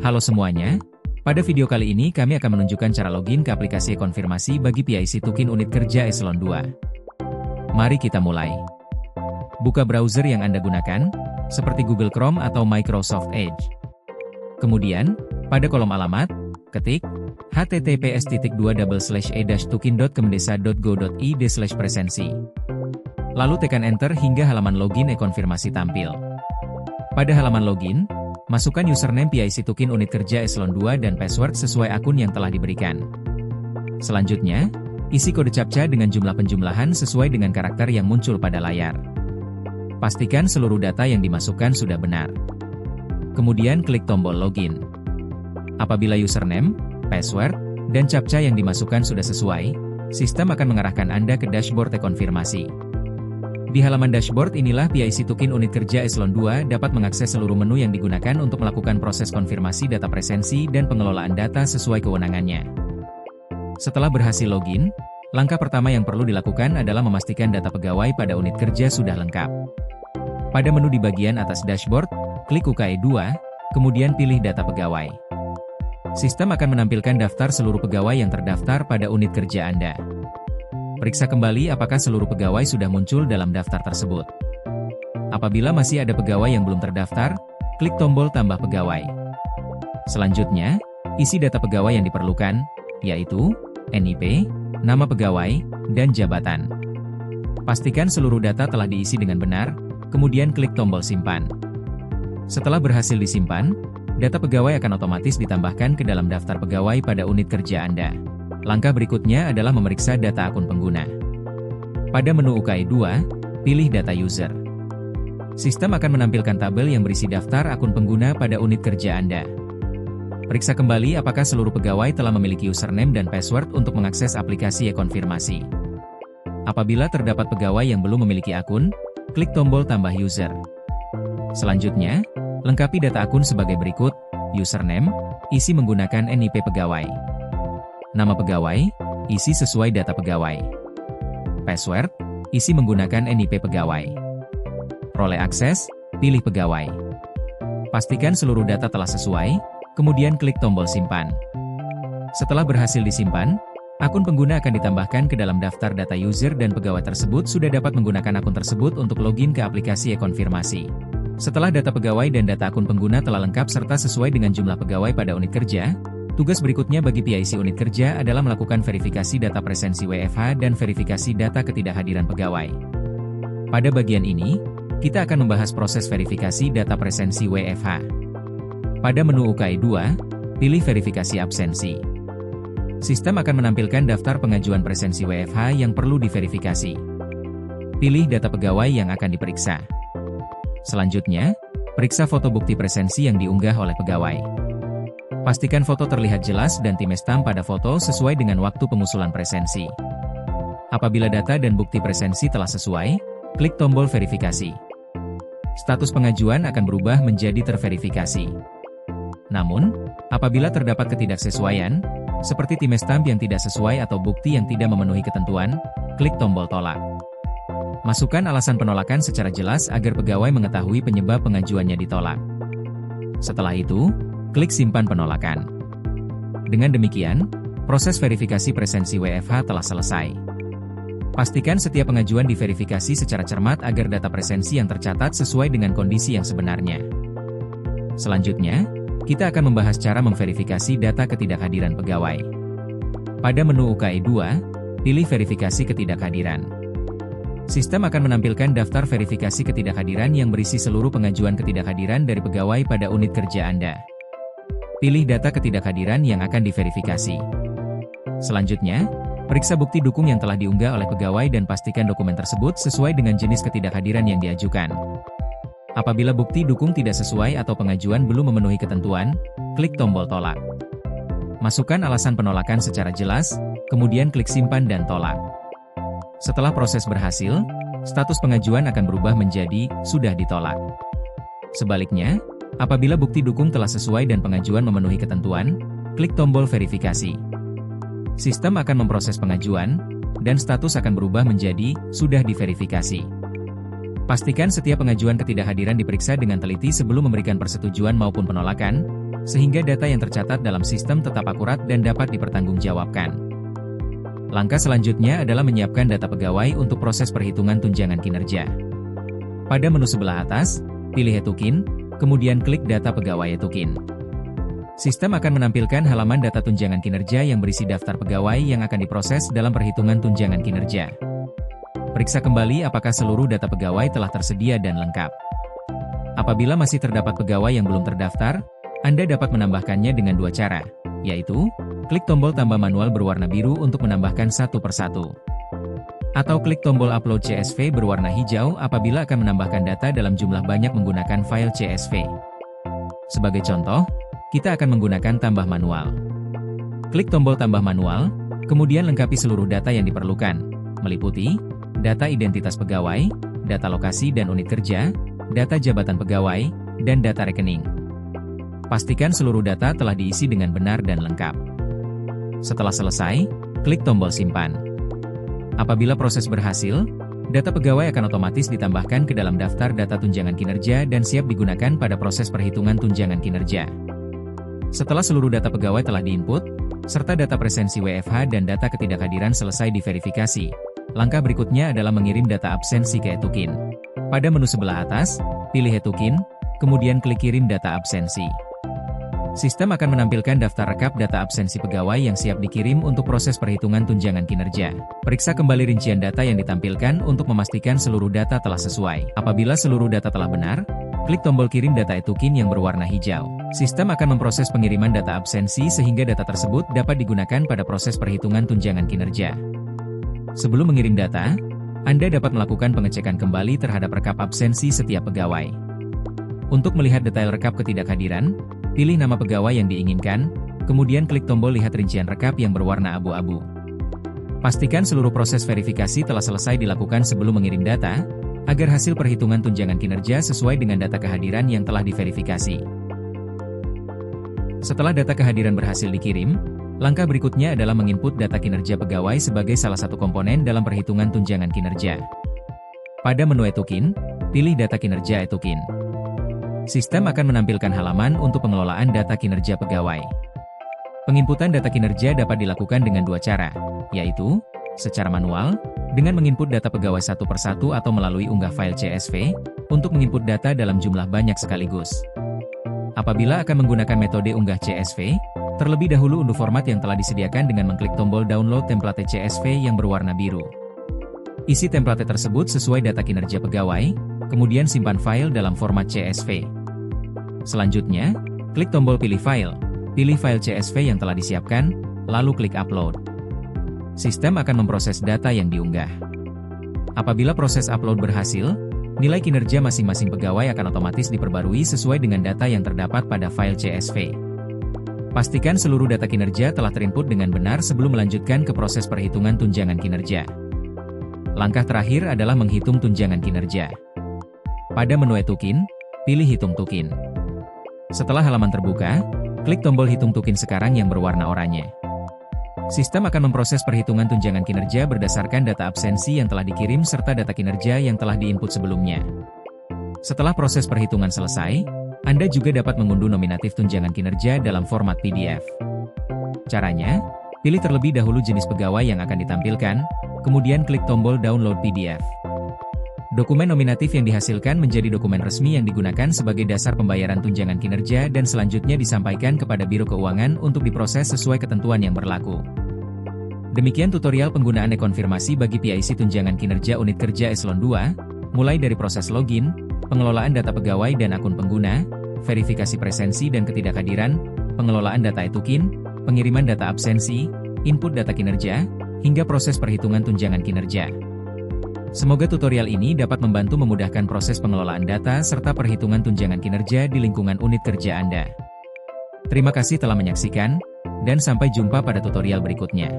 Halo semuanya, pada video kali ini kami akan menunjukkan cara login ke aplikasi konfirmasi bagi PIC Tukin Unit Kerja Eselon 2. Mari kita mulai. Buka browser yang Anda gunakan, seperti Google Chrome atau Microsoft Edge. Kemudian, pada kolom alamat, ketik https://e-tukin.kemdesa.go.id/presensi. Lalu tekan Enter hingga halaman login e-konfirmasi tampil. Pada halaman login, masukkan username PIC Tukin Unit Kerja Eselon 2 dan password sesuai akun yang telah diberikan. Selanjutnya, isi kode CAPTCHA dengan jumlah penjumlahan sesuai dengan karakter yang muncul pada layar. Pastikan seluruh data yang dimasukkan sudah benar. Kemudian klik tombol login. Apabila username, password, dan CAPTCHA yang dimasukkan sudah sesuai, sistem akan mengarahkan Anda ke dashboard e-konfirmasi. Di halaman dashboard inilah PIC Tukin Unit Kerja Eselon 2 dapat mengakses seluruh menu yang digunakan untuk melakukan proses konfirmasi data presensi dan pengelolaan data sesuai kewenangannya. Setelah berhasil login, langkah pertama yang perlu dilakukan adalah memastikan data pegawai pada unit kerja sudah lengkap. Pada menu di bagian atas dashboard, klik UKE 2, kemudian pilih data pegawai. Sistem akan menampilkan daftar seluruh pegawai yang terdaftar pada unit kerja Anda. Periksa kembali apakah seluruh pegawai sudah muncul dalam daftar tersebut. Apabila masih ada pegawai yang belum terdaftar, klik tombol tambah pegawai. Selanjutnya, isi data pegawai yang diperlukan, yaitu NIP, nama pegawai, dan jabatan. Pastikan seluruh data telah diisi dengan benar, kemudian klik tombol simpan. Setelah berhasil disimpan, data pegawai akan otomatis ditambahkan ke dalam daftar pegawai pada unit kerja Anda. Langkah berikutnya adalah memeriksa data akun pengguna. Pada menu UKE 2, pilih data user. Sistem akan menampilkan tabel yang berisi daftar akun pengguna pada unit kerja Anda. Periksa kembali apakah seluruh pegawai telah memiliki username dan password untuk mengakses aplikasi e-konfirmasi. Apabila terdapat pegawai yang belum memiliki akun, klik tombol tambah user. Selanjutnya, lengkapi data akun sebagai berikut: username, isi menggunakan NIP pegawai. Nama pegawai, isi sesuai data pegawai. Password, isi menggunakan NIP pegawai. Role akses, pilih pegawai. Pastikan seluruh data telah sesuai, kemudian klik tombol simpan. Setelah berhasil disimpan, akun pengguna akan ditambahkan ke dalam daftar data user dan pegawai tersebut sudah dapat menggunakan akun tersebut untuk login ke aplikasi e-konfirmasi. Setelah data pegawai dan data akun pengguna telah lengkap serta sesuai dengan jumlah pegawai pada unit kerja, tugas berikutnya bagi PIC unit kerja adalah melakukan verifikasi data presensi WFH dan verifikasi data ketidakhadiran pegawai. Pada bagian ini, kita akan membahas proses verifikasi data presensi WFH. Pada menu UKE 2, pilih verifikasi absensi. Sistem akan menampilkan daftar pengajuan presensi WFH yang perlu diverifikasi. Pilih data pegawai yang akan diperiksa. Selanjutnya, periksa foto bukti presensi yang diunggah oleh pegawai. Pastikan foto terlihat jelas dan timestamp pada foto sesuai dengan waktu pengusulan presensi. Apabila data dan bukti presensi telah sesuai, klik tombol verifikasi. Status pengajuan akan berubah menjadi terverifikasi. Namun, apabila terdapat ketidaksesuaian, seperti timestamp yang tidak sesuai atau bukti yang tidak memenuhi ketentuan, klik tombol tolak. Masukkan alasan penolakan secara jelas agar pegawai mengetahui penyebab pengajuannya ditolak. Setelah itu, klik simpan penolakan. Dengan demikian, proses verifikasi presensi WFH telah selesai. Pastikan setiap pengajuan diverifikasi secara cermat agar data presensi yang tercatat sesuai dengan kondisi yang sebenarnya. Selanjutnya, kita akan membahas cara memverifikasi data ketidakhadiran pegawai. Pada menu UKE 2, pilih verifikasi ketidakhadiran. Sistem akan menampilkan daftar verifikasi ketidakhadiran yang berisi seluruh pengajuan ketidakhadiran dari pegawai pada unit kerja Anda. Pilih data ketidakhadiran yang akan diverifikasi. Selanjutnya, periksa bukti dukung yang telah diunggah oleh pegawai dan pastikan dokumen tersebut sesuai dengan jenis ketidakhadiran yang diajukan. Apabila bukti dukung tidak sesuai atau pengajuan belum memenuhi ketentuan, klik tombol tolak. Masukkan alasan penolakan secara jelas, kemudian klik simpan dan tolak. Setelah proses berhasil, status pengajuan akan berubah menjadi sudah ditolak. Sebaliknya, apabila bukti dukung telah sesuai dan pengajuan memenuhi ketentuan, klik tombol verifikasi. Sistem akan memproses pengajuan, dan status akan berubah menjadi sudah diverifikasi. Pastikan setiap pengajuan ketidakhadiran diperiksa dengan teliti sebelum memberikan persetujuan maupun penolakan, sehingga data yang tercatat dalam sistem tetap akurat dan dapat dipertanggungjawabkan. Langkah selanjutnya adalah menyiapkan data pegawai untuk proses perhitungan tunjangan kinerja. Pada menu sebelah atas, pilih Hetukin, kemudian klik Data Pegawai Hetukin. Sistem akan menampilkan halaman data tunjangan kinerja yang berisi daftar pegawai yang akan diproses dalam perhitungan tunjangan kinerja. Periksa kembali apakah seluruh data pegawai telah tersedia dan lengkap. Apabila masih terdapat pegawai yang belum terdaftar, Anda dapat menambahkannya dengan dua cara, yaitu klik tombol tambah manual berwarna biru untuk menambahkan satu persatu. Atau klik tombol Upload CSV berwarna hijau apabila akan menambahkan data dalam jumlah banyak menggunakan file CSV. Sebagai contoh, kita akan menggunakan tambah manual. Klik tombol tambah manual, kemudian lengkapi seluruh data yang diperlukan, meliputi data identitas pegawai, data lokasi dan unit kerja, data jabatan pegawai, dan data rekening. Pastikan seluruh data telah diisi dengan benar dan lengkap. Setelah selesai, klik tombol simpan. Apabila proses berhasil, data pegawai akan otomatis ditambahkan ke dalam daftar data tunjangan kinerja dan siap digunakan pada proses perhitungan tunjangan kinerja. Setelah seluruh data pegawai telah diinput, serta data presensi WFH dan data ketidakhadiran selesai diverifikasi, langkah berikutnya adalah mengirim data absensi ke Hetukin. Pada menu sebelah atas, pilih Hetukin, kemudian klik Kirim Data Absensi. Sistem akan menampilkan daftar rekap data absensi pegawai yang siap dikirim untuk proses perhitungan tunjangan kinerja. Periksa kembali rincian data yang ditampilkan untuk memastikan seluruh data telah sesuai. Apabila seluruh data telah benar, klik tombol kirim data Hetukin yang berwarna hijau. Sistem akan memproses pengiriman data absensi sehingga data tersebut dapat digunakan pada proses perhitungan tunjangan kinerja. Sebelum mengirim data, Anda dapat melakukan pengecekan kembali terhadap rekap absensi setiap pegawai. Untuk melihat detail rekap ketidakhadiran, pilih nama pegawai yang diinginkan, kemudian klik tombol lihat rincian rekap yang berwarna abu-abu. Pastikan seluruh proses verifikasi telah selesai dilakukan sebelum mengirim data, agar hasil perhitungan tunjangan kinerja sesuai dengan data kehadiran yang telah diverifikasi. Setelah data kehadiran berhasil dikirim, langkah berikutnya adalah menginput data kinerja pegawai sebagai salah satu komponen dalam perhitungan tunjangan kinerja. Pada menu Hetukin, pilih Data Kinerja Hetukin. Sistem akan menampilkan halaman untuk pengelolaan data kinerja pegawai. Penginputan data kinerja dapat dilakukan dengan dua cara, yaitu secara manual, dengan menginput data pegawai satu persatu atau melalui unggah file CSV, untuk menginput data dalam jumlah banyak sekaligus. Apabila akan menggunakan metode unggah CSV, terlebih dahulu unduh format yang telah disediakan dengan mengklik tombol Download Template CSV yang berwarna biru. Isi template tersebut sesuai data kinerja pegawai, kemudian simpan file dalam format CSV. Selanjutnya, klik tombol pilih file CSV yang telah disiapkan, lalu klik Upload. Sistem akan memproses data yang diunggah. Apabila proses upload berhasil, nilai kinerja masing-masing pegawai akan otomatis diperbarui sesuai dengan data yang terdapat pada file CSV. Pastikan seluruh data kinerja telah terinput dengan benar sebelum melanjutkan ke proses perhitungan tunjangan kinerja. Langkah terakhir adalah menghitung tunjangan kinerja. Pada menu Hetukin, pilih Hitung Tukin. Setelah halaman terbuka, klik tombol Hitung Tukin sekarang yang berwarna oranye. Sistem akan memproses perhitungan tunjangan kinerja berdasarkan data absensi yang telah dikirim serta data kinerja yang telah diinput sebelumnya. Setelah proses perhitungan selesai, Anda juga dapat mengunduh nominatif tunjangan kinerja dalam format PDF. Caranya, pilih terlebih dahulu jenis pegawai yang akan ditampilkan, kemudian klik tombol Download PDF. Dokumen nominatif yang dihasilkan menjadi dokumen resmi yang digunakan sebagai dasar pembayaran tunjangan kinerja dan selanjutnya disampaikan kepada Biro Keuangan untuk diproses sesuai ketentuan yang berlaku. Demikian tutorial penggunaan e-konfirmasi bagi PIC tunjangan kinerja unit kerja eselon 2, mulai dari proses login, pengelolaan data pegawai dan akun pengguna, verifikasi presensi dan ketidakhadiran, pengelolaan data Hetukin, pengiriman data absensi, input data kinerja, hingga proses perhitungan tunjangan kinerja. Semoga tutorial ini dapat membantu memudahkan proses pengelolaan data serta perhitungan tunjangan kinerja di lingkungan unit kerja Anda. Terima kasih telah menyaksikan, dan sampai jumpa pada tutorial berikutnya.